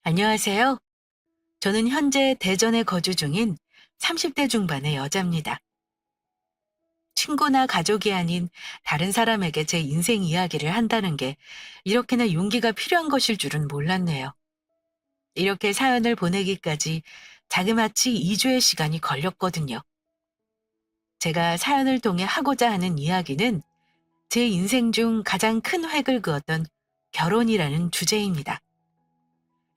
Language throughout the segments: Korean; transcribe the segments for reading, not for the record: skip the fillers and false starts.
안녕하세요. 저는 현재 대전에 거주 중인 30대 중반의 여자입니다. 친구나 가족이 아닌 다른 사람에게 제 인생 이야기를 한다는 게 이렇게나 용기가 필요한 것일 줄은 몰랐네요. 이렇게 사연을 보내기까지 자그마치 2주의 시간이 걸렸거든요. 제가 사연을 통해 하고자 하는 이야기는 제 인생 중 가장 큰 획을 그었던 결혼이라는 주제입니다.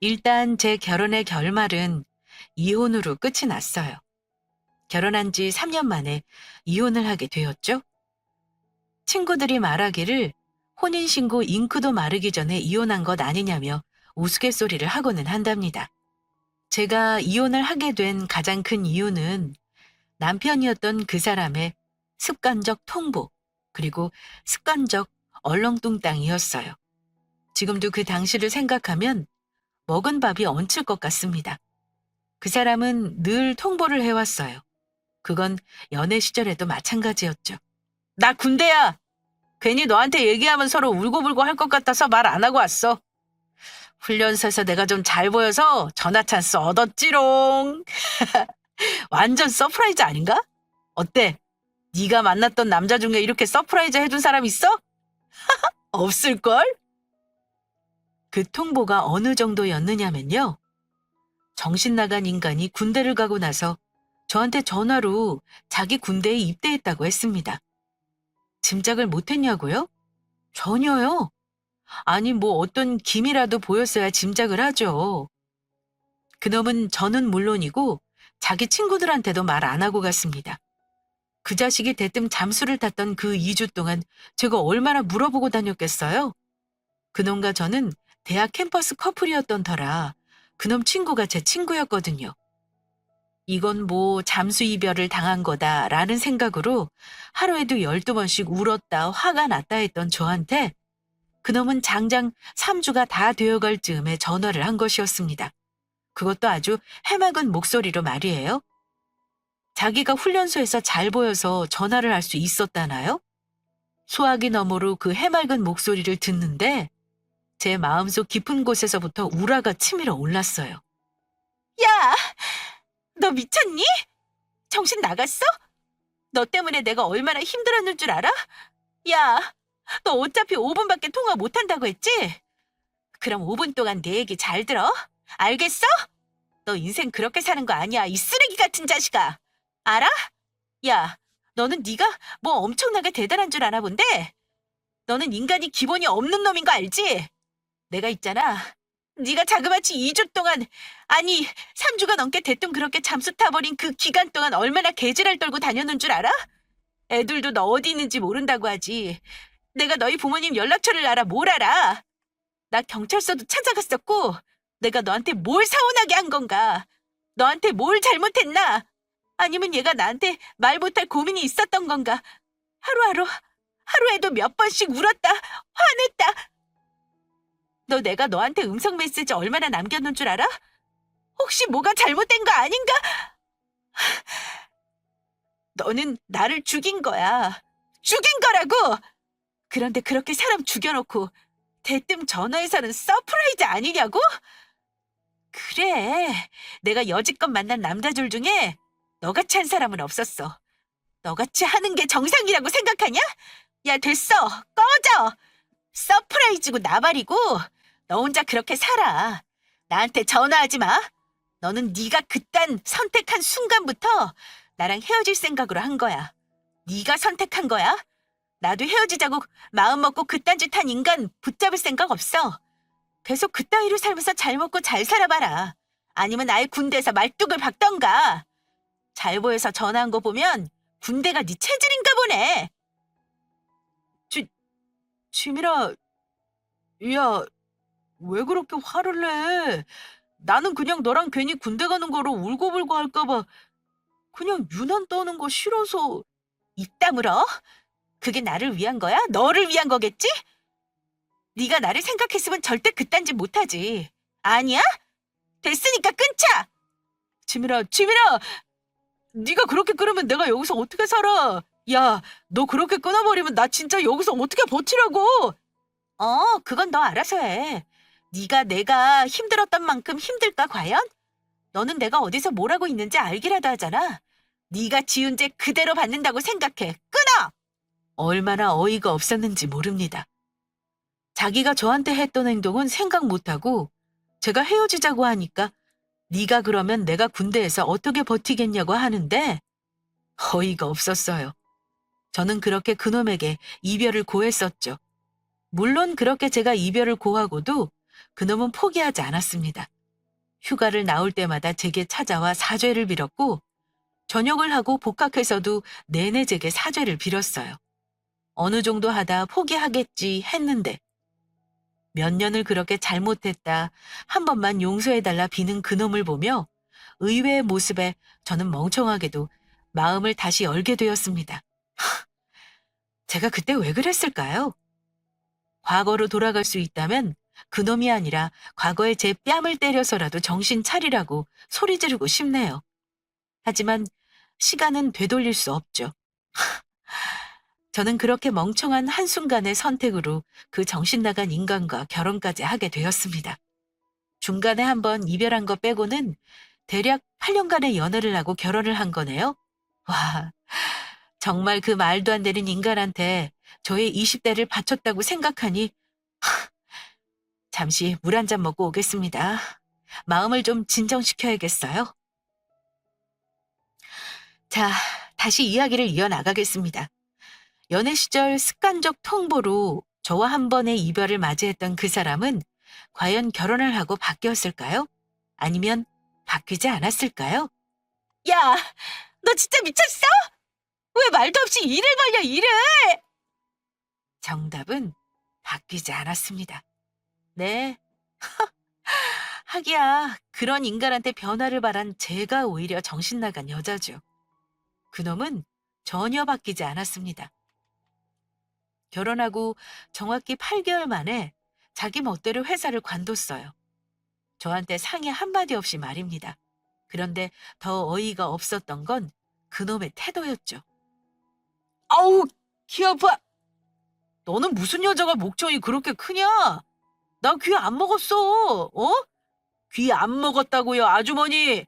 일단 제 결혼의 결말은 이혼으로 끝이 났어요. 결혼한 지 3년 만에 이혼을 하게 되었죠. 친구들이 말하기를 혼인신고 잉크도 마르기 전에 이혼한 것 아니냐며 우스갯소리를 하고는 한답니다. 제가 이혼을 하게 된 가장 큰 이유는 남편이었던 그 사람의 습관적 통보, 그리고 습관적 얼렁뚱땅이었어요. 지금도 그 당시를 생각하면 먹은 밥이 얹힐 것 같습니다. 그 사람은 늘 통보를 해왔어요. 그건 연애 시절에도 마찬가지였죠. 나 군대야! 괜히 너한테 얘기하면 서로 울고불고 할 것 같아서 말 안 하고 왔어. 훈련소에서 내가 좀 잘 보여서 전화 찬스 얻었지롱. 완전 서프라이즈 아닌가? 어때? 네가 만났던 남자 중에 이렇게 서프라이즈 해준 사람 있어? 없을걸? 그 통보가 어느 정도였느냐면요. 정신 나간 인간이 군대를 가고 나서 저한테 전화로 자기 군대에 입대했다고 했습니다. 짐작을 못했냐고요? 전혀요. 아니, 뭐 어떤 기미라도 보였어야 짐작을 하죠. 그놈은 저는 물론이고 자기 친구들한테도 말 안 하고 갔습니다. 그 자식이 대뜸 잠수를 탔던 그 2주 동안 제가 얼마나 물어보고 다녔겠어요? 그놈과 저는 대학 캠퍼스 커플이었던 터라 그놈 친구가 제 친구였거든요. 이건 뭐 잠수 이별을 당한 거다라는 생각으로 하루에도 12번씩 울었다 화가 났다 했던 저한테 그놈은 장장 3주가 다 되어갈 즈음에 전화를 한 것이었습니다. 그것도 아주 해맑은 목소리로 말이에요. 자기가 훈련소에서 잘 보여서 전화를 할 수 있었다나요? 소화기 너머로 그 해맑은 목소리를 듣는데 제 마음속 깊은 곳에서부터 우라가 치밀어 올랐어요. 야! 너 미쳤니? 정신 나갔어? 너 때문에 내가 얼마나 힘들었는 줄 알아? 야, 너 어차피 5분밖에 통화 못한다고 했지? 그럼 5분 동안 내 얘기 잘 들어? 알겠어? 너 인생 그렇게 사는 거 아니야, 이 쓰레기 같은 자식아. 알아? 야, 너는 네가 뭐 엄청나게 대단한 줄 아나 본데? 너는 인간이 기본이 없는 놈인 거 알지? 내가 있잖아. 네가 자그마치 2주 동안, 아니 3주가 넘게 대뜸 그렇게 잠수 타버린 그 기간 동안 얼마나 개지랄 떨고 다녔는 줄 알아? 애들도 너 어디 있는지 모른다고 하지. 내가 너희 부모님 연락처를 알아 뭘 알아? 나 경찰서도 찾아갔었고 내가 너한테 뭘 서운하게 한 건가? 너한테 뭘 잘못했나? 아니면 얘가 나한테 말 못할 고민이 있었던 건가? 하루에도 몇 번씩 울었다, 화냈다. 너 내가 너한테 음성 메시지 얼마나 남겼는 줄 알아? 혹시 뭐가 잘못된 거 아닌가? 너는 나를 죽인 거야. 죽인 거라고! 그런데 그렇게 사람 죽여놓고 대뜸 전화해서는 서프라이즈 아니냐고? 그래, 내가 여지껏 만난 남자들 중에 너같이 한 사람은 없었어. 너같이 하는 게 정상이라고 생각하냐? 야, 됐어. 꺼져. 서프라이즈고 나발이고 너 혼자 그렇게 살아. 나한테 전화하지 마. 너는 네가 그딴 선택한 순간부터 나랑 헤어질 생각으로 한 거야. 네가 선택한 거야. 나도 헤어지자고 마음 먹고 그딴 짓 한 인간 붙잡을 생각 없어. 계속 그따위로 살면서 잘 먹고 잘 살아봐라. 아니면 아예 군대에서 말뚝을 박던가. 잘 보여서 전화한 거 보면 군대가 네 체질인가 보네. 지민아, 야, 왜 그렇게 화를 내? 나는 그냥 너랑 괜히 군대 가는 거로 울고불고 할까봐 그냥 유난 떠는 거 싫어서. 입 다물어? 그게 나를 위한 거야? 너를 위한 거겠지? 네가 나를 생각했으면 절대 그딴 짓 못하지. 아니야? 됐으니까 끊자! 지민아, 네가 그렇게 끊으면 내가 여기서 어떻게 살아? 야, 너 그렇게 끊어버리면 나 진짜 여기서 어떻게 버티라고? 그건 너 알아서 해. 네가 내가 힘들었던 만큼 힘들까 과연? 너는 내가 어디서 뭘 하고 있는지 알기라도 하잖아. 네가 지은 죄 그대로 받는다고 생각해. 끊어! 얼마나 어이가 없었는지 모릅니다. 자기가 저한테 했던 행동은 생각 못하고 제가 헤어지자고 하니까 네가 그러면 내가 군대에서 어떻게 버티겠냐고 하는데 어이가 없었어요. 저는 그렇게 그놈에게 이별을 고했었죠. 물론 그렇게 제가 이별을 고하고도 그놈은 포기하지 않았습니다. 휴가를 나올 때마다 제게 찾아와 사죄를 빌었고 전역을 하고 복학해서도 내내 제게 사죄를 빌었어요. 어느 정도 하다 포기하겠지 했는데 몇 년을 그렇게 잘못했다 한 번만 용서해달라 비는 그놈을 보며 의외의 모습에 저는 멍청하게도 마음을 다시 열게 되었습니다. 제가 그때 왜 그랬을까요? 과거로 돌아갈 수 있다면 그놈이 아니라 과거에 제 뺨을 때려서라도 정신 차리라고 소리 지르고 싶네요. 하지만 시간은 되돌릴 수 없죠. 저는 그렇게 멍청한 한순간의 선택으로 그 정신 나간 인간과 결혼까지 하게 되었습니다. 중간에 한번 이별한 거 빼고는 대략 8년간의 연애를 하고 결혼을 한 거네요. 와, 정말 그 말도 안 되는 인간한테 저의 20대를 바쳤다고 생각하니 잠시 물 한 잔 먹고 오겠습니다. 마음을 좀 진정시켜야겠어요. 자, 다시 이야기를 이어나가겠습니다. 연애 시절 습관적 통보로 저와 한 번의 이별을 맞이했던 그 사람은 과연 결혼을 하고 바뀌었을까요? 아니면 바뀌지 않았을까요? 야, 너 진짜 미쳤어? 왜 말도 없이 일을 벌려, 일을! 정답은 바뀌지 않았습니다. 네. 하기야, 그런 인간한테 변화를 바란 제가 오히려 정신 나간 여자죠. 그놈은 전혀 바뀌지 않았습니다. 결혼하고 정확히 8개월 만에 자기 멋대로 회사를 관뒀어요. 저한테 상의 한마디 없이 말입니다. 그런데 더 어이가 없었던 건 그놈의 태도였죠. 아우, 귀 아파! 너는 무슨 여자가 목청이 그렇게 크냐? 나 귀 안 먹었어. 어? 귀 안 먹었다고요, 아주머니.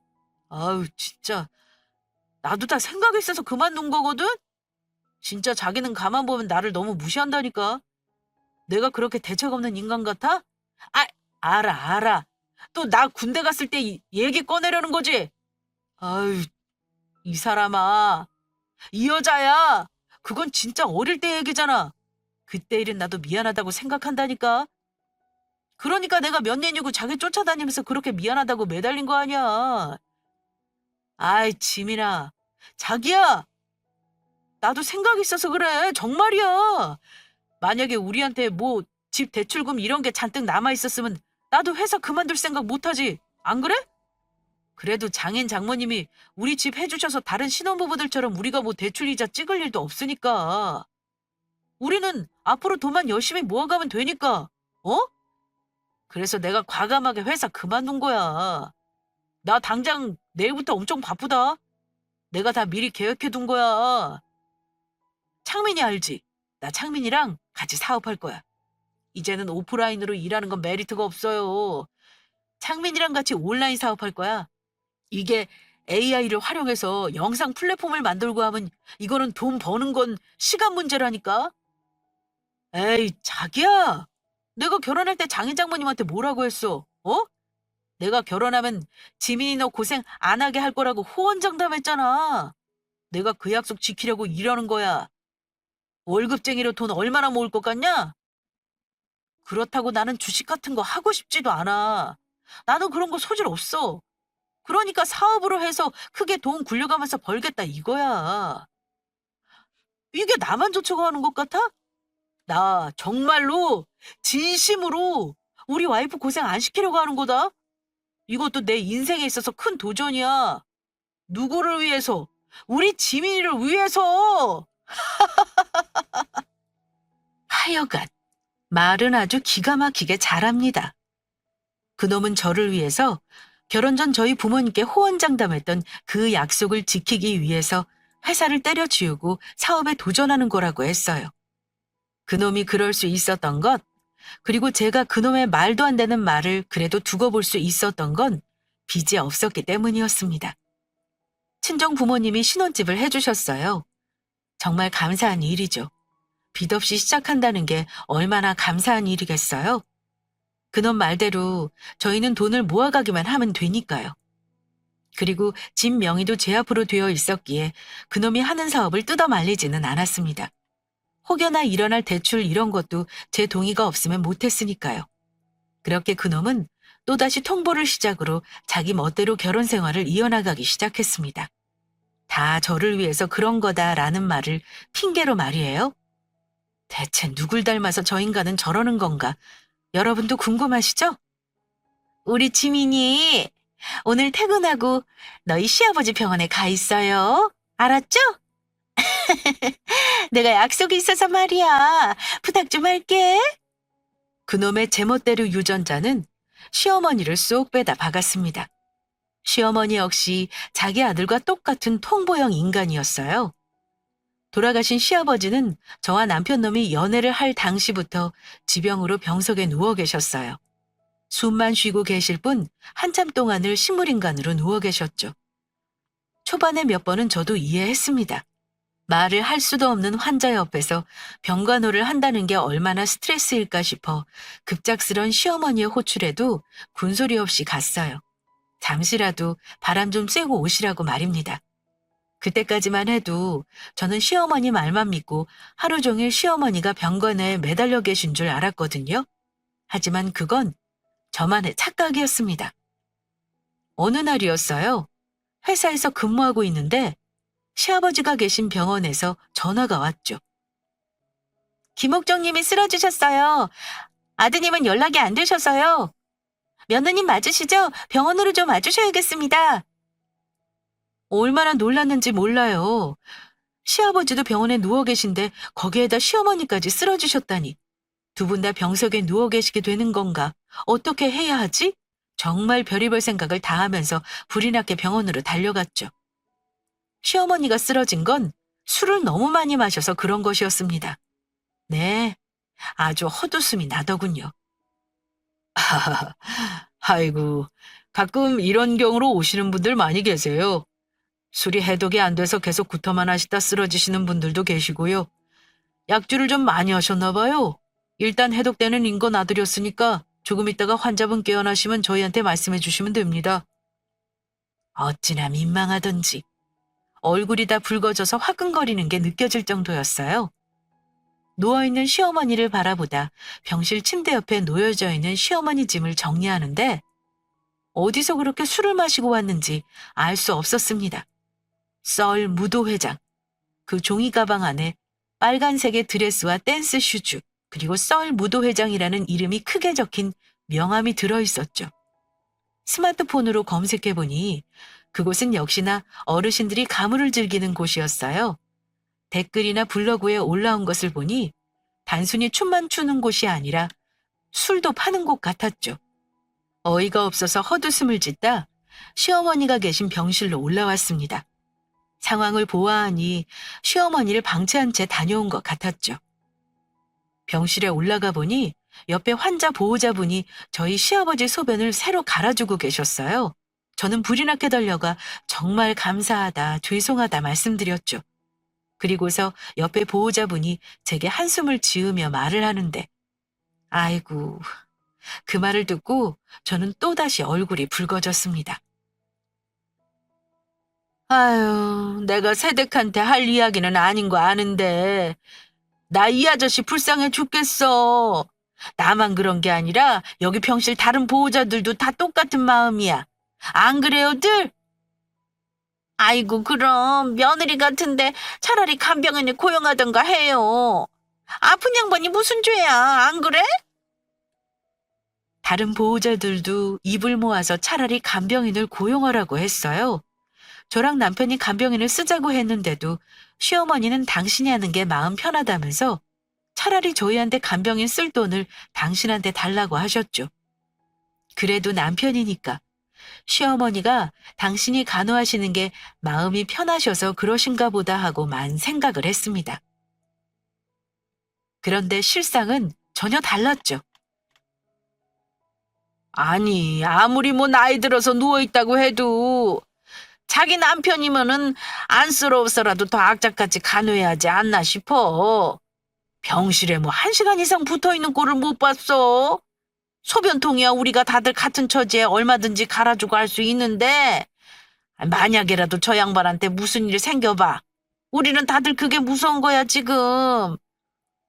아우, 진짜. 나도 다 생각이 있어서 그만둔 거거든? 진짜 자기는 가만 보면 나를 너무 무시한다니까. 내가 그렇게 대책 없는 인간 같아? 아, 알아. 또 나 군대 갔을 때 얘기 꺼내려는 거지? 아유, 이 사람아. 이 여자야. 그건 진짜 어릴 때 얘기잖아. 그때 일은 나도 미안하다고 생각한다니까. 그러니까 내가 몇 년이고 자기 쫓아다니면서 그렇게 미안하다고 매달린 거 아니야. 아이, 지민아. 자기야. 나도 생각이 있어서 그래. 정말이야. 만약에 우리한테 뭐 집 대출금 이런 게 잔뜩 남아 있었으면 나도 회사 그만둘 생각 못하지. 안 그래? 그래도 장인 장모님이 우리 집 해주셔서 다른 신혼부부들처럼 우리가 뭐 대출이자 찍을 일도 없으니까. 우리는 앞으로 돈만 열심히 모아가면 되니까. 어? 그래서 내가 과감하게 회사 그만둔 거야. 나 당장 내일부터 엄청 바쁘다. 내가 다 미리 계획해둔 거야. 창민이 알지? 나 창민이랑 같이 사업할 거야. 이제는 오프라인으로 일하는 건 메리트가 없어요. 창민이랑 같이 온라인 사업할 거야. 이게 AI를 활용해서 영상 플랫폼을 만들고 하면 이거는 돈 버는 건 시간 문제라니까. 에이, 자기야. 내가 결혼할 때 장인 장모님한테 뭐라고 했어? 어? 내가 결혼하면 지민이 너 고생 안 하게 할 거라고 호언장담했잖아. 내가 그 약속 지키려고 이러는 거야. 월급쟁이로 돈 얼마나 모을 것 같냐? 그렇다고 나는 주식 같은 거 하고 싶지도 않아. 나는 그런 거 소질 없어. 그러니까 사업으로 해서 크게 돈 굴려가면서 벌겠다 이거야. 이게 나만 좋다고 하는 것 같아? 나 정말로 진심으로 우리 와이프 고생 안 시키려고 하는 거다. 이것도 내 인생에 있어서 큰 도전이야. 누구를 위해서? 우리 지민이를 위해서! 하여간 말은 아주 기가 막히게 잘합니다. 그놈은 저를 위해서 결혼 전 저희 부모님께 호언장담했던 그 약속을 지키기 위해서 회사를 때려치우고 사업에 도전하는 거라고 했어요. 그놈이 그럴 수 있었던 것, 그리고 제가 그놈의 말도 안 되는 말을 그래도 두고 볼 수 있었던 건 빚이 없었기 때문이었습니다. 친정 부모님이 신혼집을 해주셨어요. 정말 감사한 일이죠. 빚 없이 시작한다는 게 얼마나 감사한 일이겠어요? 그놈 말대로 저희는 돈을 모아가기만 하면 되니까요. 그리고 집 명의도 제 앞으로 되어 있었기에 그놈이 하는 사업을 뜯어 말리지는 않았습니다. 혹여나 일어날 대출 이런 것도 제 동의가 없으면 못했으니까요. 그렇게 그놈은 또다시 통보를 시작으로 자기 멋대로 결혼 생활을 이어나가기 시작했습니다. 다 저를 위해서 그런 거다라는 말을 핑계로 말이에요. 대체 누굴 닮아서 저 인간은 저러는 건가? 여러분도 궁금하시죠? 우리 지민이 오늘 퇴근하고 너희 시아버지 병원에 가 있어요. 알았죠? 내가 약속이 있어서 말이야. 부탁 좀 할게. 그놈의 제멋대로 유전자는 시어머니를 쏙 빼다 박았습니다. 시어머니 역시 자기 아들과 똑같은 통보형 인간이었어요. 돌아가신 시아버지는 저와 남편놈이 연애를 할 당시부터 지병으로 병석에 누워 계셨어요. 숨만 쉬고 계실 뿐 한참 동안을 식물인간으로 누워 계셨죠. 초반에 몇 번은 저도 이해했습니다. 말을 할 수도 없는 환자 옆에서 병간호를 한다는 게 얼마나 스트레스일까 싶어 급작스런 시어머니의 호출에도 군소리 없이 갔어요. 잠시라도 바람 좀 쐬고 오시라고 말입니다. 그때까지만 해도 저는 시어머니 말만 믿고 하루 종일 시어머니가 병관에 매달려 계신 줄 알았거든요. 하지만 그건 저만의 착각이었습니다. 어느 날이었어요. 회사에서 근무하고 있는데 시아버지가 계신 병원에서 전화가 왔죠. 김옥정님이 쓰러지셨어요. 아드님은 연락이 안 되셔서요. 며느님 맞으시죠? 병원으로 좀 와주셔야겠습니다. 얼마나 놀랐는지 몰라요. 시아버지도 병원에 누워 계신데 거기에다 시어머니까지 쓰러지셨다니. 두 분 다 병석에 누워 계시게 되는 건가? 어떻게 해야 하지? 정말 별의별 생각을 다 하면서 불이 나게 병원으로 달려갔죠. 시어머니가 쓰러진 건 술을 너무 많이 마셔서 그런 것이었습니다. 네, 아주 헛웃음이 나더군요. 아이고, 가끔 이런 경우로 오시는 분들 많이 계세요. 술이 해독이 안 돼서 계속 구토만 하시다 쓰러지시는 분들도 계시고요. 약주를 좀 많이 하셨나 봐요. 일단 해독되는 인거 놔드렸으니까 조금 있다가 환자분 깨어나시면 저희한테 말씀해 주시면 됩니다. 어찌나 민망하던지 얼굴이 다 붉어져서 화끈거리는 게 느껴질 정도였어요. 누워있는 시어머니를 바라보다 병실 침대 옆에 놓여져 있는 시어머니 짐을 정리하는데 어디서 그렇게 술을 마시고 왔는지 알 수 없었습니다. 썰 무도회장, 그 종이 가방 안에 빨간색의 드레스와 댄스 슈즈, 그리고 썰 무도회장이라는 이름이 크게 적힌 명함이 들어있었죠. 스마트폰으로 검색해보니 그곳은 역시나 어르신들이 가물을 즐기는 곳이었어요. 댓글이나 블로그에 올라온 것을 보니 단순히 춤만 추는 곳이 아니라 술도 파는 곳 같았죠. 어이가 없어서 헛웃음을 짓다 시어머니가 계신 병실로 올라왔습니다. 상황을 보아하니 시어머니를 방치한 채 다녀온 것 같았죠. 병실에 올라가 보니 옆에 환자 보호자분이 저희 시아버지 소변을 새로 갈아주고 계셨어요. 저는 불이 나게 달려가 정말 감사하다, 죄송하다 말씀드렸죠. 그리고서 옆에 보호자분이 제게 한숨을 지으며 말을 하는데 아이고, 그 말을 듣고 저는 또다시 얼굴이 붉어졌습니다. 아유, 내가 세댁한테 할 이야기는 아닌 거 아는데 나 이 아저씨 불쌍해 죽겠어. 나만 그런 게 아니라 여기 병실 다른 보호자들도 다 똑같은 마음이야. 안 그래요들? 아이고 그럼 며느리 같은데 차라리 간병인을 고용하던가 해요. 아픈 양반이 무슨 죄야, 안 그래? 다른 보호자들도 입을 모아서 차라리 간병인을 고용하라고 했어요. 저랑 남편이 간병인을 쓰자고 했는데도 시어머니는 당신이 하는 게 마음 편하다면서 차라리 저희한테 간병인 쓸 돈을 당신한테 달라고 하셨죠. 그래도 남편이니까 시어머니가 당신이 간호하시는 게 마음이 편하셔서 그러신가 보다 하고만 생각을 했습니다. 그런데 실상은 전혀 달랐죠. 아니, 아무리 뭐 나이 들어서 누워있다고 해도 자기 남편이면은 안쓰러워서라도 더 악착같이 간호해야지 않나 싶어. 병실에 뭐 1시간 이상 붙어있는 꼴을 못 봤어. 소변통이야 우리가 다들 같은 처지에 얼마든지 갈아주고 할 수 있는데 만약에라도 저 양반한테 무슨 일 생겨봐. 우리는 다들 그게 무서운 거야 지금.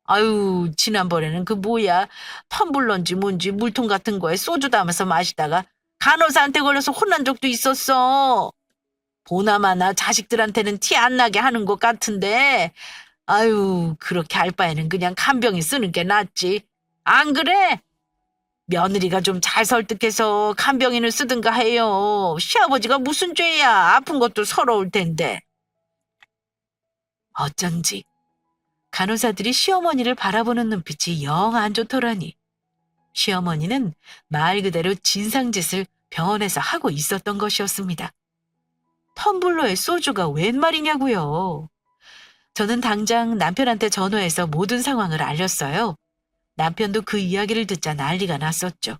아유 지난번에는 그 뭐야 텀블러인지 뭔지 물통 같은 거에 소주 담아서 마시다가 간호사한테 걸려서 혼난 적도 있었어. 보나마나 자식들한테는 티 안 나게 하는 것 같은데 아유 그렇게 할 바에는 그냥 간병인 쓰는 게 낫지. 안 그래? 며느리가 좀 잘 설득해서 간병인을 쓰든가 해요. 시아버지가 무슨 죄야. 아픈 것도 서러울 텐데. 어쩐지 간호사들이 시어머니를 바라보는 눈빛이 영 안 좋더라니. 시어머니는 말 그대로 진상짓을 병원에서 하고 있었던 것이었습니다. 텀블러에 소주가 웬 말이냐고요. 저는 당장 남편한테 전화해서 모든 상황을 알렸어요. 남편도 그 이야기를 듣자 난리가 났었죠.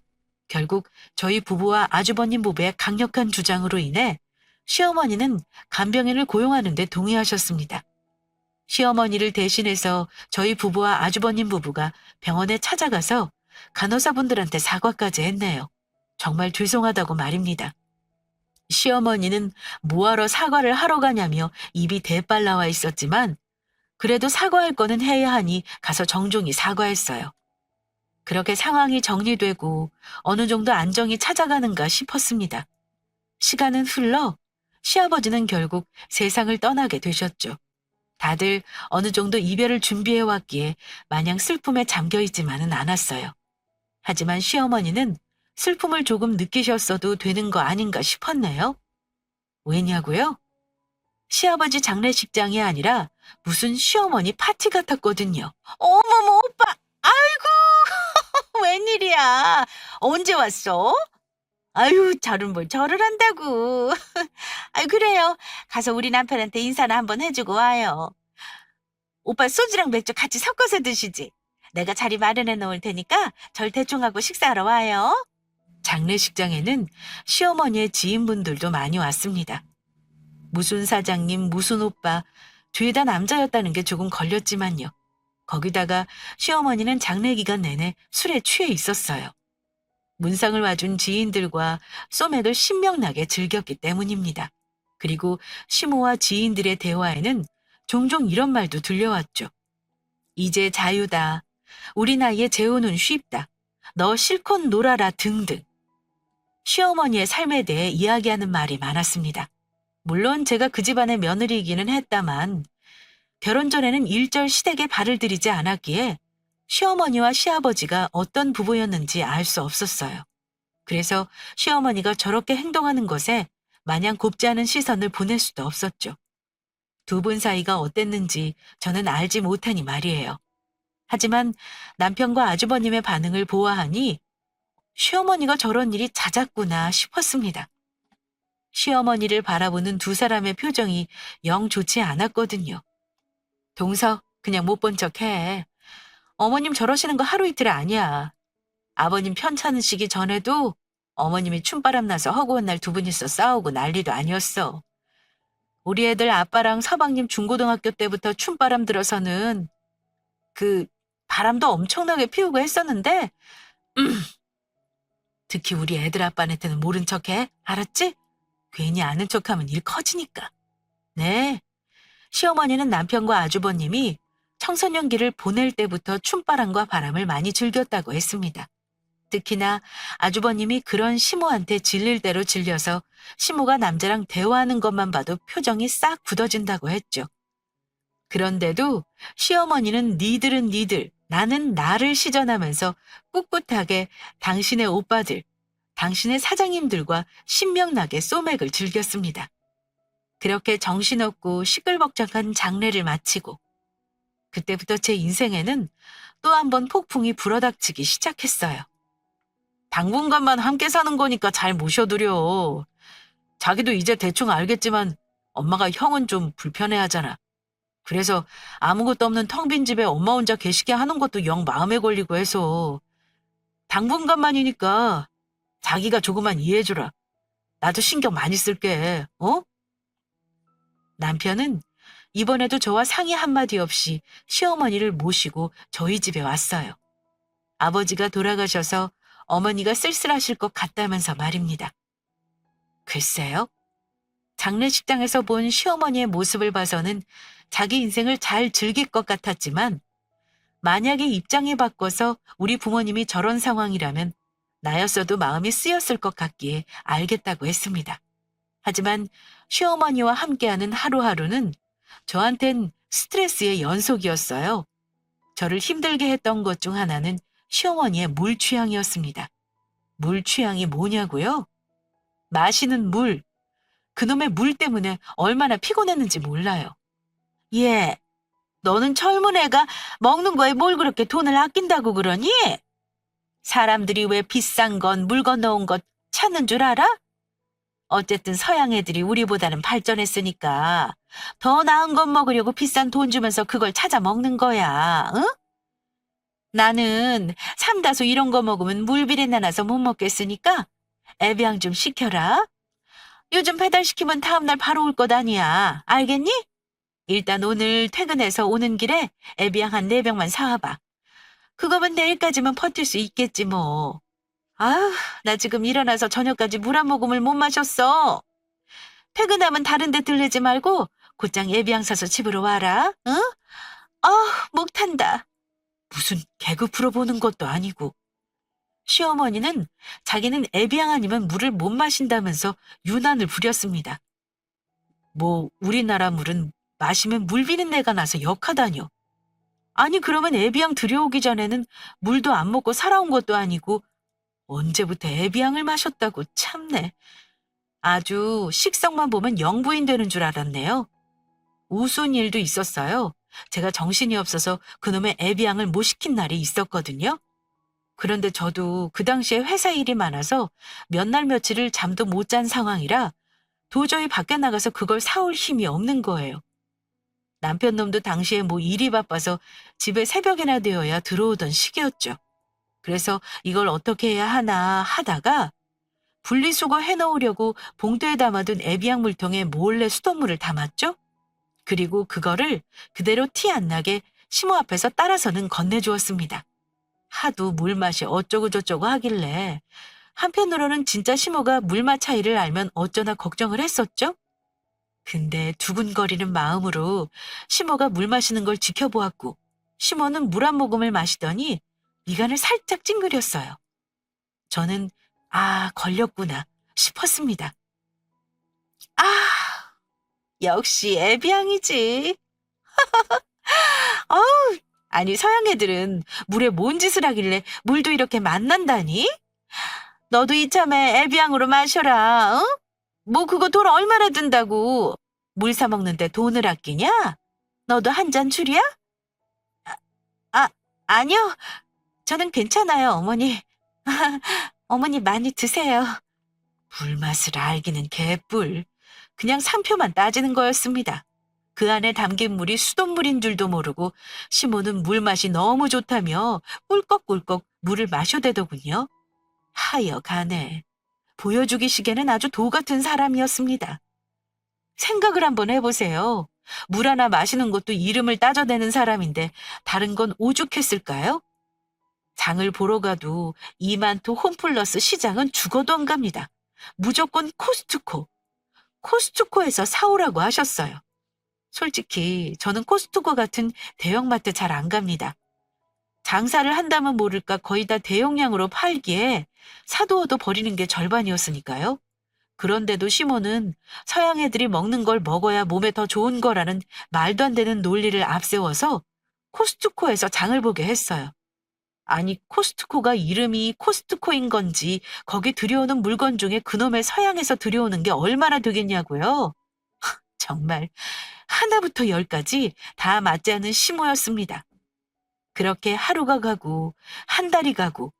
결국 저희 부부와 아주버님 부부의 강력한 주장으로 인해 시어머니는 간병인을 고용하는 데 동의하셨습니다. 시어머니를 대신해서 저희 부부와 아주버님 부부가 병원에 찾아가서 간호사분들한테 사과까지 했네요. 정말 죄송하다고 말입니다. 시어머니는 뭐하러 사과를 하러 가냐며 입이 대빨 나와 있었지만 그래도 사과할 거는 해야 하니 가서 정중히 사과했어요. 그렇게 상황이 정리되고 어느 정도 안정이 찾아가는가 싶었습니다. 시간은 흘러 시아버지는 결국 세상을 떠나게 되셨죠. 다들 어느 정도 이별을 준비해왔기에 마냥 슬픔에 잠겨있지만은 않았어요. 하지만 시어머니는 슬픔을 조금 느끼셨어도 되는 거 아닌가 싶었네요. 왜냐고요? 시아버지 장례식장이 아니라 무슨 시어머니 파티 같았거든요. 어머머 오빠! 아이고 웬일이야. 언제 왔어? 아유 저는 뭘 절을 한다고. 아유 그래요. 가서 우리 남편한테 인사나 한번 해주고 와요. 오빠 소주랑 맥주 같이 섞어서 드시지. 내가 자리 마련해 놓을 테니까 절 대충 하고 식사하러 와요. 장례식장에는 시어머니의 지인분들도 많이 왔습니다. 무슨 사장님, 무슨 오빠, 죄다 남자였다는 게 조금 걸렸지만요. 거기다가 시어머니는 장례 기간 내내 술에 취해 있었어요. 문상을 와준 지인들과 소맥을 신명나게 즐겼기 때문입니다. 그리고 시모와 지인들의 대화에는 종종 이런 말도 들려왔죠. 이제 자유다. 우리 나이에 재혼은 쉽다. 너 실컷 놀아라 등등. 시어머니의 삶에 대해 이야기하는 말이 많았습니다. 물론 제가 그 집안의 며느리이기는 했다만 결혼 전에는 일절 시댁에 발을 들이지 않았기에 시어머니와 시아버지가 어떤 부부였는지 알 수 없었어요. 그래서 시어머니가 저렇게 행동하는 것에 마냥 곱지 않은 시선을 보낼 수도 없었죠. 두 분 사이가 어땠는지 저는 알지 못하니 말이에요. 하지만 남편과 아주버님의 반응을 보아하니 시어머니가 저런 일이 잦았구나 싶었습니다. 시어머니를 바라보는 두 사람의 표정이 영 좋지 않았거든요. 동서, 그냥 못 본 척해. 어머님 저러시는 거 하루 이틀 아니야. 아버님 편찮으시기 전에도 어머님이 춤바람 나서 허구한 날 두 분이서 싸우고 난리도 아니었어. 우리 애들 아빠랑 서방님 중고등학교 때부터 춤바람 들어서는 그 바람도 엄청나게 피우고 했었는데 특히 우리 애들 아빠한테는 모른 척해. 알았지? 괜히 아는 척하면 일 커지니까. 네. 시어머니는 남편과 아주버님이 청소년기를 보낼 때부터 춤바람과 바람을 많이 즐겼다고 했습니다. 특히나 아주버님이 그런 시모한테 질릴 대로 질려서 시모가 남자랑 대화하는 것만 봐도 표정이 싹 굳어진다고 했죠. 그런데도 시어머니는 니들은 니들, 나는 나를 시전하면서 꿋꿋하게 당신의 오빠들, 당신의 사장님들과 신명나게 소맥을 즐겼습니다. 그렇게 정신없고 시끌벅적한 장례를 마치고 그때부터 제 인생에는 또 한 번 폭풍이 불어닥치기 시작했어요. 당분간만 함께 사는 거니까 잘 모셔두려. 자기도 이제 대충 알겠지만 엄마가 형은 좀 불편해하잖아. 그래서 아무것도 없는 텅 빈 집에 엄마 혼자 계시게 하는 것도 영 마음에 걸리고 해서 당분간만이니까 자기가 조금만 이해해주라. 나도 신경 많이 쓸게. 어? 남편은 이번에도 저와 상의 한마디 없이 시어머니를 모시고 저희 집에 왔어요. 아버지가 돌아가셔서 어머니가 쓸쓸하실 것 같다면서 말입니다. 글쎄요. 장례식장에서 본 시어머니의 모습을 봐서는 자기 인생을 잘 즐길 것 같았지만 만약에 입장이 바꿔서 우리 부모님이 저런 상황이라면 나였어도 마음이 쓰였을 것 같기에 알겠다고 했습니다. 하지만 시어머니와 함께하는 하루하루는 저한텐 스트레스의 연속이었어요. 저를 힘들게 했던 것 중 하나는 시어머니의 물 취향이었습니다. 물 취향이 뭐냐고요? 마시는 물, 그놈의 물 때문에 얼마나 피곤했는지 몰라요. 예, 너는 젊은 애가 먹는 거에 뭘 그렇게 돈을 아낀다고 그러니? 사람들이 왜 비싼 건 물 건너온 것 찾는 줄 알아? 어쨌든 서양 애들이 우리보다는 발전했으니까 더 나은 것 먹으려고 비싼 돈 주면서 그걸 찾아 먹는 거야, 응? 나는 삼다수 이런 거 먹으면 물 비린내 나서 못 먹겠으니까 애비양 좀 시켜라. 요즘 배달시키면 다음날 바로 올 것 아니야. 알겠니? 일단 오늘 퇴근해서 오는 길에 애비양 한 4병만 사와봐. 그거면 내일까지면 버틸 수 있겠지 뭐. 아휴, 나 지금 일어나서 저녁까지 물 한 모금을 못 마셨어. 퇴근하면 다른 데 들르지 말고 곧장 애비양 사서 집으로 와라. 응? 목 탄다. 무슨 개그 프로 보는 것도 아니고. 시어머니는 자기는 애비양 아니면 물을 못 마신다면서 유난을 부렸습니다. 뭐 우리나라 물은 마시면 물 비린내가 나서 역하다뇨. 아니 그러면 애비양 들여오기 전에는 물도 안 먹고 살아온 것도 아니고 언제부터 애비양을 마셨다고 참네. 아주 식성만 보면 영부인 되는 줄 알았네요. 우스운 일도 있었어요. 제가 정신이 없어서 그놈의 애비양을 못 시킨 날이 있었거든요. 그런데 저도 그 당시에 회사 일이 많아서 몇 날 며칠을 잠도 못 잔 상황이라 도저히 밖에 나가서 그걸 사올 힘이 없는 거예요. 남편 놈도 당시에 뭐 일이 바빠서 집에 새벽이나 되어야 들어오던 시기였죠. 그래서 이걸 어떻게 해야 하나 하다가 분리수거 해놓으려고 봉투에 담아둔 에비앙 물통에 몰래 수돗물을 담았죠. 그리고 그거를 그대로 티 안 나게 시모 앞에서 따라서는 건네주었습니다. 하도 물맛이 어쩌고저쩌고 하길래 한편으로는 진짜 시모가 물맛 차이를 알면 어쩌나 걱정을 했었죠. 근데 두근거리는 마음으로 시모가 물 마시는 걸 지켜보았고 시모는 물 한 모금을 마시더니 미간을 살짝 찡그렸어요. 저는 걸렸구나 싶었습니다. 역시 애비양이지. 아우, 아니 서양 애들은 물에 뭔 짓을 하길래 물도 이렇게 맛난다니? 너도 이참에 애비양으로 마셔라. 응? 뭐 그거 돈 얼마나 든다고. 물 사 먹는데 돈을 아끼냐? 너도 한 잔 줄이야? 아, 아니요. 저는 괜찮아요, 어머니. 어머니 많이 드세요. 물맛을 알기는 개뿔. 그냥 상표만 따지는 거였습니다. 그 안에 담긴 물이 수돗물인 줄도 모르고 시모는 물맛이 너무 좋다며 꿀꺽꿀꺽 물을 마셔대더군요. 하여간에 보여주기식에는 아주 도 같은 사람이었습니다. 생각을 한번 해보세요. 물 하나 마시는 것도 이름을 따져대는 사람인데 다른 건 오죽했을까요? 장을 보러 가도 이만토 홈플러스 시장은 죽어도 안 갑니다. 무조건 코스트코. 코스트코에서 사오라고 하셨어요. 솔직히 저는 코스트코 같은 대형마트 잘 안 갑니다. 장사를 한다면 모를까 거의 다 대용량으로 팔기에 사두어도 버리는 게 절반이었으니까요. 그런데도 시모는 서양 애들이 먹는 걸 먹어야 몸에 더 좋은 거라는 말도 안 되는 논리를 앞세워서 코스트코에서 장을 보게 했어요. 아니 코스트코가 이름이 코스트코인 건지 거기 들여오는 물건 중에 그놈의 서양에서 들여오는 게 얼마나 되겠냐고요. 정말 하나부터 열까지 다 맞지 않은 시모였습니다. 그렇게 하루가 가고 한 달이 가고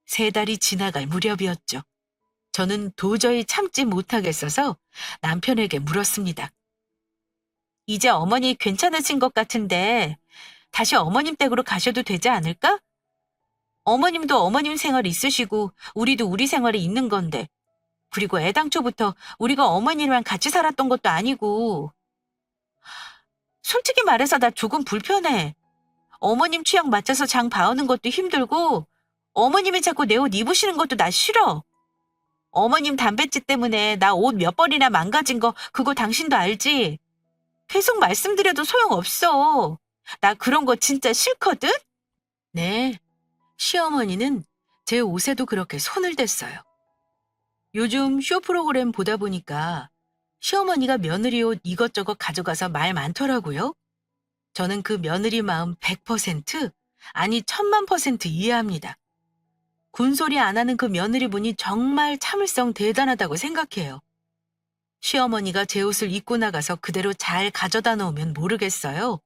3달이 지나갈 무렵이었죠. 저는 도저히 참지 못하겠어서 남편에게 물었습니다. 이제 어머니 괜찮으신 것 같은데 다시 어머님 댁으로 가셔도 되지 않을까? 어머님도 어머님 생활 있으시고 우리도 우리 생활이 있는 건데. 그리고 애당초부터 우리가 어머님이랑 같이 살았던 것도 아니고. 솔직히 말해서 나 조금 불편해. 어머님 취향 맞춰서 장 봐오는 것도 힘들고 어머님이 자꾸 내 옷 입으시는 것도 나 싫어. 어머님 담뱃집 때문에 나 옷 몇 벌이나 망가진 거 그거 당신도 알지? 계속 말씀드려도 소용없어. 나 그런 거 진짜 싫거든? 네, 시어머니는 제 옷에도 그렇게 손을 댔어요. 요즘 쇼 프로그램 보다 보니까 시어머니가 며느리 옷 이것저것 가져가서 말 많더라고요. 저는 그 며느리 마음 100%, 아니 1000% 이해합니다. 군소리 안 하는 그 며느리분이 정말 참을성 대단하다고 생각해요. 시어머니가 제 옷을 입고 나가서 그대로 잘 가져다 놓으면 모르겠어요.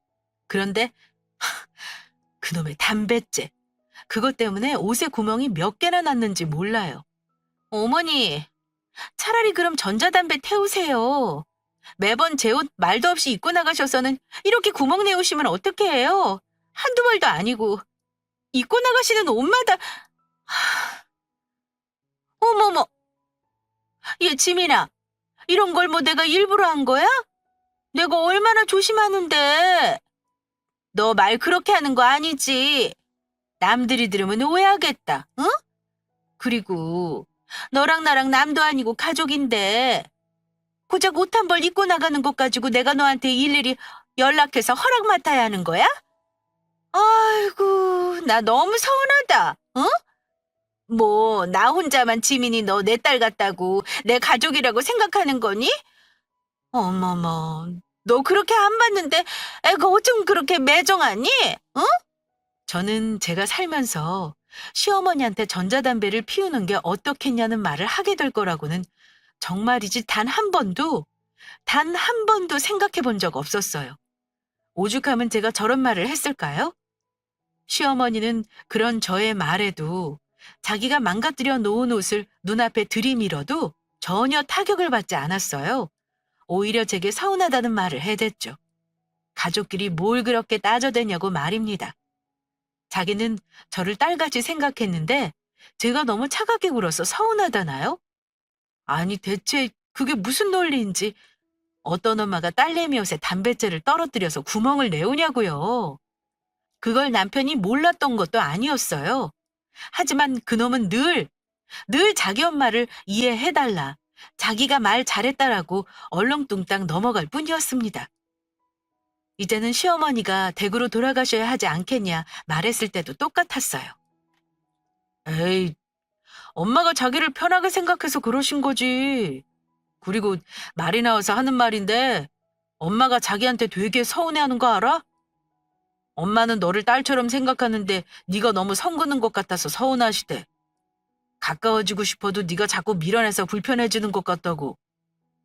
그런데 그놈의 담뱃재. 그것 때문에 옷에 구멍이 몇 개나 났는지 몰라요. 어머니, 차라리 그럼 전자담배 태우세요. 매번 제 옷 말도 없이 입고 나가셔서는 이렇게 구멍 내오시면 어떻게 해요? 한두 벌도 아니고. 입고 나가시는 옷마다 어머머, 얘 지민아, 이런 걸 뭐 내가 일부러 한 거야? 내가 얼마나 조심하는데. 너 말 그렇게 하는 거 아니지? 남들이 들으면 오해하겠다, 응? 그리고 너랑 나랑 남도 아니고 가족인데 고작 옷 한 벌 입고 나가는 것 가지고 내가 너한테 일일이 연락해서 허락 맡아야 하는 거야? 아이고, 나 너무 서운하다, 응? 뭐, 나 혼자만 지민이 너 내 딸 같다고 내 가족이라고 생각하는 거니? 어머머, 너 그렇게 안 봤는데 애가 어쩜 그렇게 매정하니? 응? 저는 제가 살면서 시어머니한테 전자담배를 피우는 게 어떻겠냐는 말을 하게 될 거라고는 정말이지 단 한 번도 생각해 본 적 없었어요. 오죽하면 제가 저런 말을 했을까요? 시어머니는 그런 저의 말에도 자기가 망가뜨려 놓은 옷을 눈앞에 들이밀어도 전혀 타격을 받지 않았어요. 오히려 제게 서운하다는 말을 해댔죠. 가족끼리 뭘 그렇게 따져대냐고 말입니다. 자기는 저를 딸같이 생각했는데 제가 너무 차갑게 굴어서 서운하다나요? 아니 대체 그게 무슨 논리인지 어떤 엄마가 딸내미 옷에 담뱃재를 떨어뜨려서 구멍을 내오냐고요. 그걸 남편이 몰랐던 것도 아니었어요. 하지만 그놈은 늘 자기 엄마를 이해해달라, 자기가 말 잘했다라고 얼렁뚱땅 넘어갈 뿐이었습니다. 이제는 시어머니가 댁으로 돌아가셔야 하지 않겠냐 말했을 때도 똑같았어요. 에이, 엄마가 자기를 편하게 생각해서 그러신 거지. 그리고 말이 나와서 하는 말인데 엄마가 자기한테 되게 서운해하는 거 알아? 엄마는 너를 딸처럼 생각하는데 네가 너무 선 긋는 것 같아서 서운하시대. 가까워지고 싶어도 네가 자꾸 밀어내서 불편해지는 것 같다고.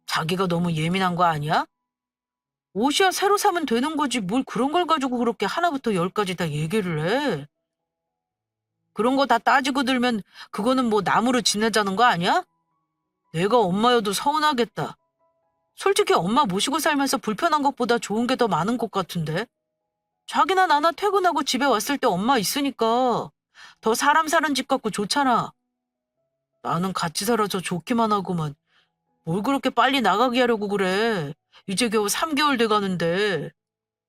자기가 너무 예민한 거 아니야? 옷이야 새로 사면 되는 거지 뭘 그런 걸 가지고 그렇게 하나부터 열까지 다 얘기를 해. 그런 거 다 따지고 들면 그거는 뭐 남으로 지내자는 거 아니야? 내가 엄마여도 서운하겠다. 솔직히 엄마 모시고 살면서 불편한 것보다 좋은 게 더 많은 것 같은데. 자기나 나나 퇴근하고 집에 왔을 때 엄마 있으니까 더 사람 사는 집 같고 좋잖아. 나는 같이 살아서 좋기만 하고만 뭘 그렇게 빨리 나가게 하려고 그래. 이제 겨우 3개월 돼 가는데.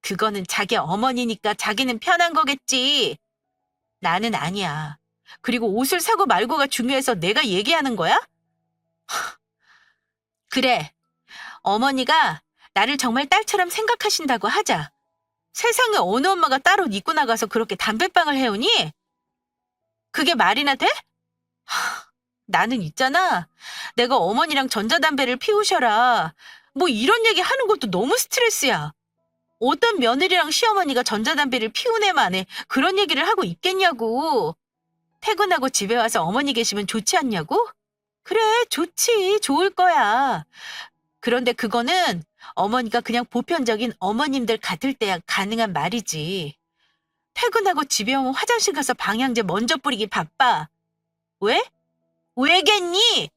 그거는 자기 어머니니까 자기는 편한 거겠지. 나는 아니야. 그리고 옷을 사고 말고가 중요해서 내가 얘기하는 거야? 그래. 어머니가 나를 정말 딸처럼 생각하신다고 하자. 세상에 어느 엄마가 딸 옷 입고 나가서 그렇게 담배빵을 해오니? 그게 말이나 돼? 나는 있잖아. 내가 어머니랑 전자담배를 피우셔라. 뭐 이런 얘기 하는 것도 너무 스트레스야. 어떤 며느리랑 시어머니가 전자담배를 피운 애 만에 그런 얘기를 하고 있겠냐고. 퇴근하고 집에 와서 어머니 계시면 좋지 않냐고? 그래, 좋지. 좋을 거야. 그런데 그거는 어머니가 그냥 보편적인 어머님들 같을 때야 가능한 말이지. 퇴근하고 집에 오면 화장실 가서 방향제 먼저 뿌리기 바빠. 왜? 왜겠니?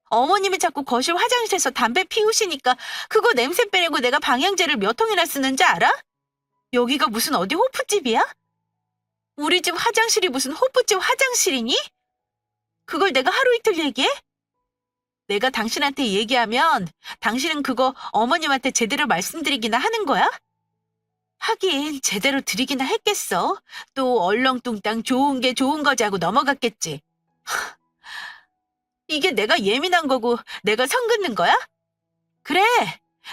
어머님이 자꾸 거실 화장실에서 담배 피우시니까 그거 냄새 빼려고 내가 방향제를 몇 통이나 쓰는지 알아? 여기가 무슨 어디 호프집이야? 우리 집 화장실이 무슨 호프집 화장실이니? 그걸 내가 하루 이틀 얘기해? 내가 당신한테 얘기하면 당신은 그거 어머님한테 제대로 말씀드리기나 하는 거야? 하긴 제대로 드리기나 했겠어. 또 얼렁뚱땅 좋은 게 좋은 거지 하고 넘어갔겠지. 이게 내가 예민한 거고 내가 선 긋는 거야? 그래.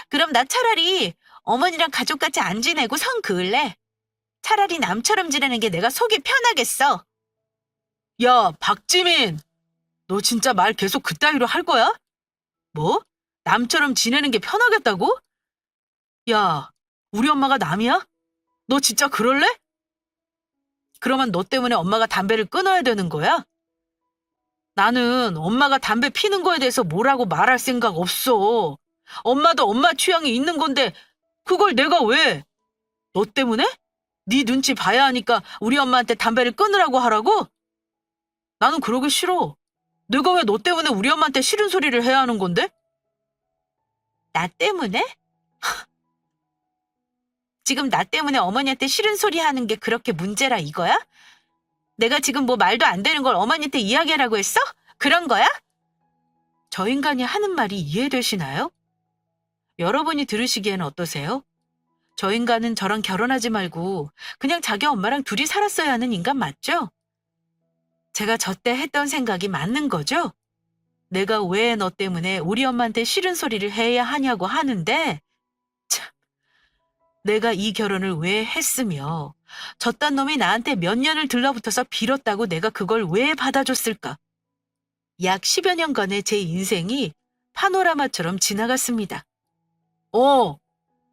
그럼 나 차라리 어머니랑 가족같이 안 지내고 선 그을래. 차라리 남처럼 지내는 게 내가 속이 편하겠어. 야, 박지민. 너 진짜 말 계속 그따위로 할 거야? 뭐? 남처럼 지내는 게 편하겠다고? 야, 우리 엄마가 남이야? 너 진짜 그럴래? 그러면 너 때문에 엄마가 담배를 끊어야 되는 거야? 나는 엄마가 담배 피는 거에 대해서 뭐라고 말할 생각 없어. 엄마도 엄마 취향이 있는 건데 그걸 내가 왜? 너 때문에? 네 눈치 봐야 하니까 우리 엄마한테 담배를 끊으라고 하라고? 나는 그러기 싫어. 내가 왜 너 때문에 우리 엄마한테 싫은 소리를 해야 하는 건데? 나 때문에? 지금 나 때문에 어머니한테 싫은 소리 하는 게 그렇게 문제라 이거야? 내가 지금 뭐 말도 안 되는 걸 어머니한테 이야기하라고 했어? 그런 거야? 저 인간이 하는 말이 이해되시나요? 여러분이 들으시기에는 어떠세요? 저 인간은 저랑 결혼하지 말고 그냥 자기 엄마랑 둘이 살았어야 하는 인간 맞죠? 제가 저 때 했던 생각이 맞는 거죠? 내가 왜 너 때문에 우리 엄마한테 싫은 소리를 해야 하냐고 하는데 참, 내가 이 결혼을 왜 했으며 저딴 놈이 나한테 몇 년을 들러붙어서 빌었다고 내가 그걸 왜 받아줬을까? 약 10여 년간의 제 인생이 파노라마처럼 지나갔습니다.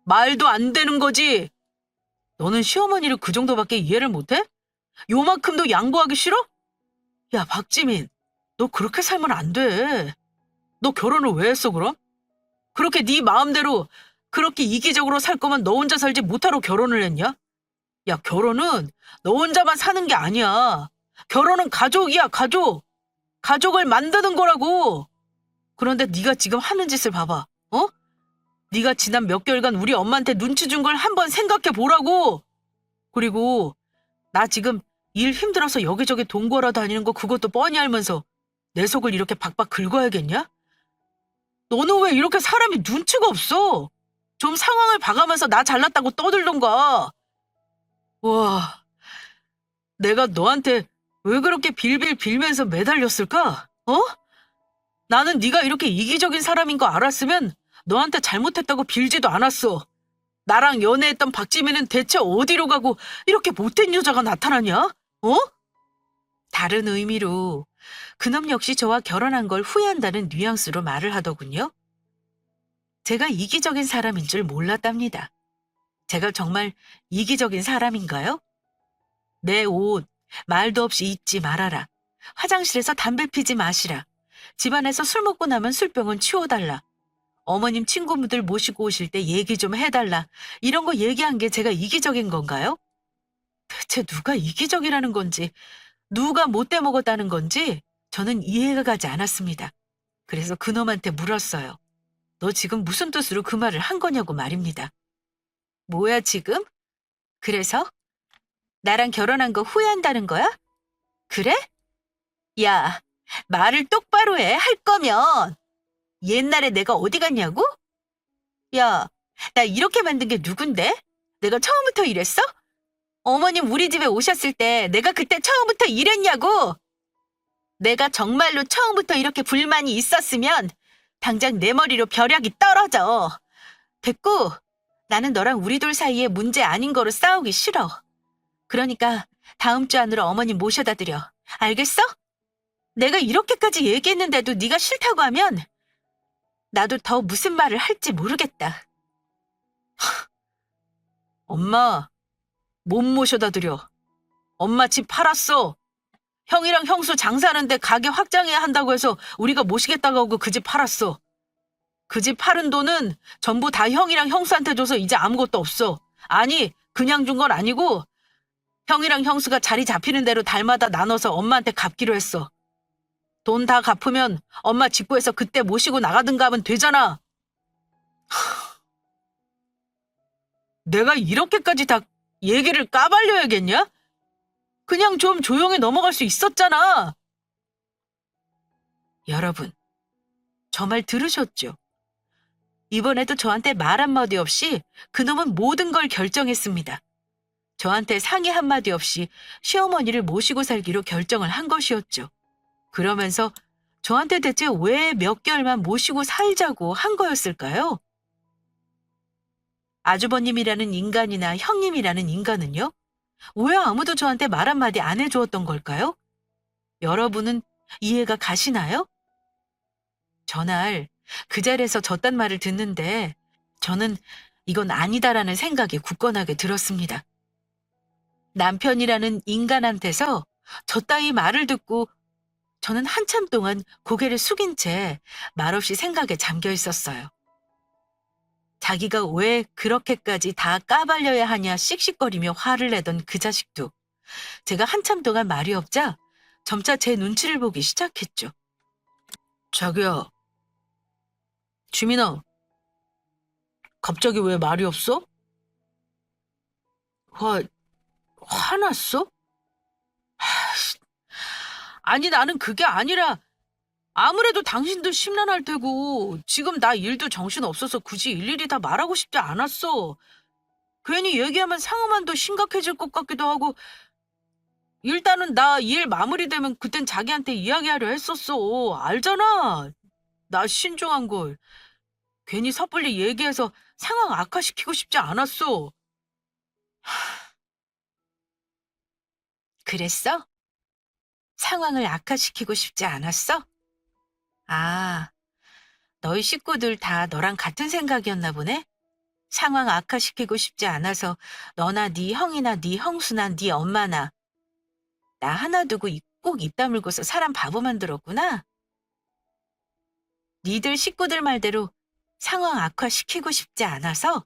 말도 안 되는 거지. 너는 시어머니를 그 정도밖에 이해를 못해? 요만큼도 양보하기 싫어? 야, 박지민, 너 그렇게 살면 안 돼. 너 결혼을 왜 했어, 그럼? 그렇게 네 마음대로 그렇게 이기적으로 살 거면 너 혼자 살지 못하러 결혼을 했냐? 야, 결혼은 너 혼자만 사는 게 아니야. 결혼은 가족이야, 가족. 가족을 만드는 거라고. 그런데 네가 지금 하는 짓을 봐봐. 어? 네가 지난 몇 개월간 우리 엄마한테 눈치 준 걸 한번 생각해 보라고. 그리고 나 지금 일 힘들어서 여기저기 돈 벌어 다니는 거 그것도 뻔히 알면서 내 속을 이렇게 박박 긁어야겠냐? 너는 왜 이렇게 사람이 눈치가 없어? 좀 상황을 봐가면서 나 잘났다고 떠들던가. 와, 내가 너한테 왜 그렇게 빌빌 빌면서 매달렸을까? 어? 나는 네가 이렇게 이기적인 사람인 거 알았으면 너한테 잘못했다고 빌지도 않았어. 나랑 연애했던 박지민은 대체 어디로 가고 이렇게 못된 여자가 나타나냐? 어? 다른 의미로 그놈 역시 저와 결혼한 걸 후회한다는 뉘앙스로 말을 하더군요. 제가 이기적인 사람인 줄 몰랐답니다. 제가 정말 이기적인 사람인가요? 내 옷, 말도 없이 잊지 말아라. 화장실에서 담배 피지 마시라. 집안에서 술 먹고 나면 술병은 치워달라. 어머님 친구분들 모시고 오실 때 얘기 좀 해달라. 이런 거 얘기한 게 제가 이기적인 건가요? 대체 누가 이기적이라는 건지, 누가 못돼 먹었다는 건지 저는 이해가 가지 않았습니다. 그래서 그놈한테 물었어요. 너 지금 무슨 뜻으로 그 말을 한 거냐고 말입니다. 뭐야 지금? 그래서? 나랑 결혼한 거 후회한다는 거야? 그래? 야, 말을 똑바로 해. 할 거면. 옛날에 내가 어디 갔냐고? 야, 나 이렇게 만든 게 누군데? 내가 처음부터 이랬어? 어머님 우리 집에 오셨을 때 내가 그때 처음부터 이랬냐고? 내가 정말로 처음부터 이렇게 불만이 있었으면 당장 내 머리로 벼락이 떨어져. 됐고, 나는 너랑 우리 둘 사이에 문제 아닌 거로 싸우기 싫어. 그러니까 다음 주 안으로 어머님 모셔다 드려. 알겠어? 내가 이렇게까지 얘기했는데도 네가 싫다고 하면 나도 더 무슨 말을 할지 모르겠다. 엄마, 못 모셔다 드려. 엄마 집 팔았어. 형이랑 형수 장사하는데 가게 확장해야 한다고 해서 우리가 모시겠다고 하고 그 집 팔았어. 그 집 팔은 돈은 전부 다 형이랑 형수한테 줘서 이제 아무것도 없어. 아니, 그냥 준 건 아니고 형이랑 형수가 자리 잡히는 대로 달마다 나눠서 엄마한테 갚기로 했어. 돈 다 갚으면 엄마 직구해서 그때 모시고 나가든가 하면 되잖아. 내가 이렇게까지 다 얘기를 까발려야겠냐? 그냥 좀 조용히 넘어갈 수 있었잖아. 여러분, 저 말 들으셨죠? 이번에도 저한테 말 한마디 없이 그놈은 모든 걸 결정했습니다. 저한테 상의 한마디 없이 시어머니를 모시고 살기로 결정을 한 것이었죠. 그러면서 저한테 대체 왜 몇 개월만 모시고 살자고 한 거였을까요? 아주버님이라는 인간이나 형님이라는 인간은요? 왜 아무도 저한테 말 한마디 안 해주었던 걸까요? 여러분은 이해가 가시나요? 전날 그 자리에서 저딴 말을 듣는데 저는 이건 아니다라는 생각이 굳건하게 들었습니다. 남편이라는 인간한테서 저 따위 말을 듣고 저는 한참 동안 고개를 숙인 채 말없이 생각에 잠겨 있었어요. 자기가 왜 그렇게까지 다 까발려야 하냐 씩씩거리며 화를 내던 그 자식도 제가 한참 동안 말이 없자 점차 제 눈치를 보기 시작했죠. 자기야, 주민아, 갑자기 왜 말이 없어? 화, 화났어? 아니, 나는 그게 아니라 아무래도 당신도 심란할 테고 지금 나 일도 정신 없어서 굳이 일일이 다 말하고 싶지 않았어. 괜히 얘기하면 상황만 더 심각해질 것 같기도 하고 일단은 나 일 마무리되면 그땐 자기한테 이야기하려 했었어. 알잖아. 나 신중한 걸. 괜히 섣불리 얘기해서 상황 악화시키고 싶지 않았어. 그랬어? 상황을 악화시키고 싶지 않았어? 아, 너희 식구들 다 너랑 같은 생각이었나 보네? 상황 악화시키고 싶지 않아서 너나 네 형이나 네 형수나 네 엄마나 나 하나 두고 꼭 입 다물고서 사람 바보 만들었구나? 니들 식구들 말대로 상황 악화시키고 싶지 않아서?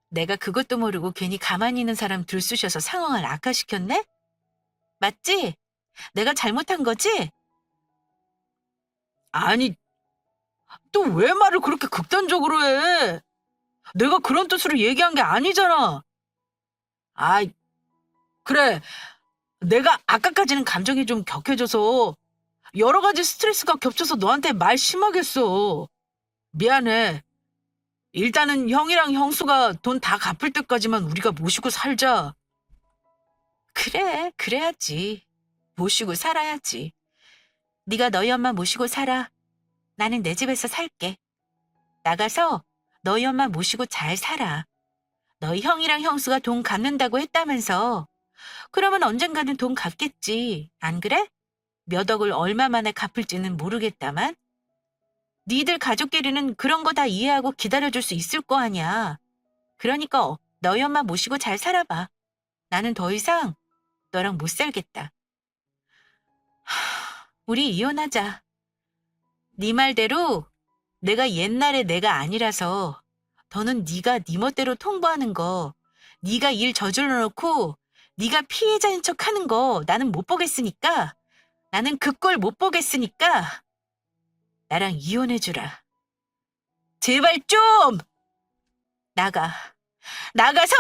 내가 그것도 모르고 괜히 가만히 있는 사람 들쑤셔서 상황을 악화시켰네? 맞지? 내가 잘못한 거지? 아니, 또 왜 말을 그렇게 극단적으로 해? 내가 그런 뜻으로 얘기한 게 아니잖아. 아이, 그래. 내가 아까까지는 감정이 좀 격해져서 여러 가지 스트레스가 겹쳐서 너한테 말 심하게 했어. 미안해. 일단은 형이랑 형수가 돈 다 갚을 때까지만 우리가 모시고 살자. 그래, 그래야지. 모시고 살아야지. 네가 너희 엄마 모시고 살아. 나는 내 집에서 살게. 나가서 너희 엄마 모시고 잘 살아. 너희 형이랑 형수가 돈 갚는다고 했다면서. 그러면 언젠가는 돈 갚겠지. 안 그래? 몇 억을 얼마 만에 갚을지는 모르겠다만. 니들 가족끼리는 그런 거 다 이해하고 기다려줄 수 있을 거 아니야. 그러니까 너희 엄마 모시고 잘 살아봐. 나는 더 이상 너랑 못 살겠다. 우리 이혼하자. 네 말대로 내가 옛날의 내가 아니라서 더는 네가 네 멋대로 통보하는 거, 네가 일 저질러 놓고 네가 피해자인 척하는 거 나는 못 보겠으니까 나는 그 꼴 못 보겠으니까 나랑 이혼해주라. 제발 좀 나가. 나가서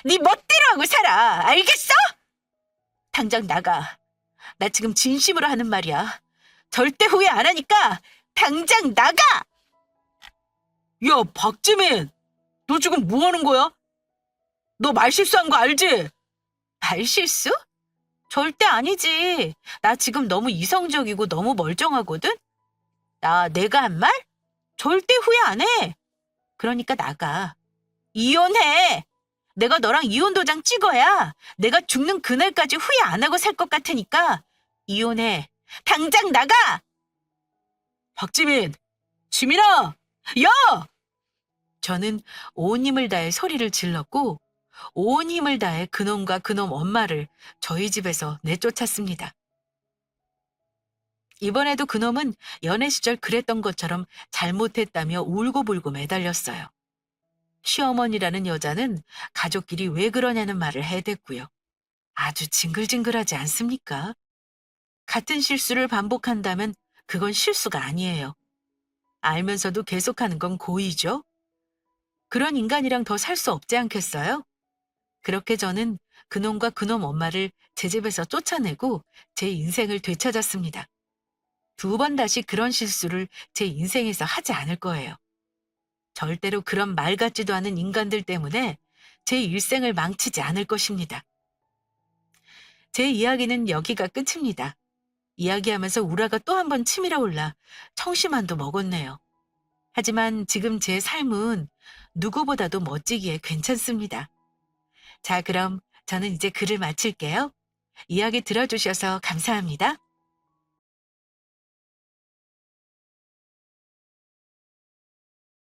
네 멋대로 하고 살아. 알겠어? 당장 나가. 나 지금 진심으로 하는 말이야. 절대 후회 안 하니까 당장 나가! 야, 박지민! 너 지금 뭐 하는 거야? 너 말실수한 거 알지? 말실수? 절대 아니지. 나 지금 너무 이성적이고 너무 멀쩡하거든? 내가 한 말? 절대 후회 안 해. 그러니까 나가. 이혼해. 내가 너랑 이혼 도장 찍어야 내가 죽는 그날까지 후회 안 하고 살 것 같으니까 이혼해. 당장 나가! 박지민! 지민아! 야! 저는 온 힘을 다해 소리를 질렀고 온 힘을 다해 그놈과 그놈 엄마를 저희 집에서 내쫓았습니다. 이번에도 그놈은 연애 시절 그랬던 것처럼 잘못했다며 울고불고 매달렸어요. 시어머니라는 여자는 가족끼리 왜 그러냐는 말을 해댔고요. 아주 징글징글하지 않습니까? 같은 실수를 반복한다면 그건 실수가 아니에요. 알면서도 계속하는 건 고의죠. 그런 인간이랑 더 살 수 없지 않겠어요? 그렇게 저는 그놈과 그놈 엄마를 제 집에서 쫓아내고 제 인생을 되찾았습니다. 두 번 다시 그런 실수를 제 인생에서 하지 않을 거예요. 절대로 그런 말 같지도 않은 인간들 때문에 제 일생을 망치지 않을 것입니다. 제 이야기는 여기가 끝입니다. 이야기하면서 우라가 또 한 번 치밀어 올라 청심환도 먹었네요. 하지만 지금 제 삶은 누구보다도 멋지기에 괜찮습니다. 자, 그럼 저는 이제 글을 마칠게요. 이야기 들어주셔서 감사합니다.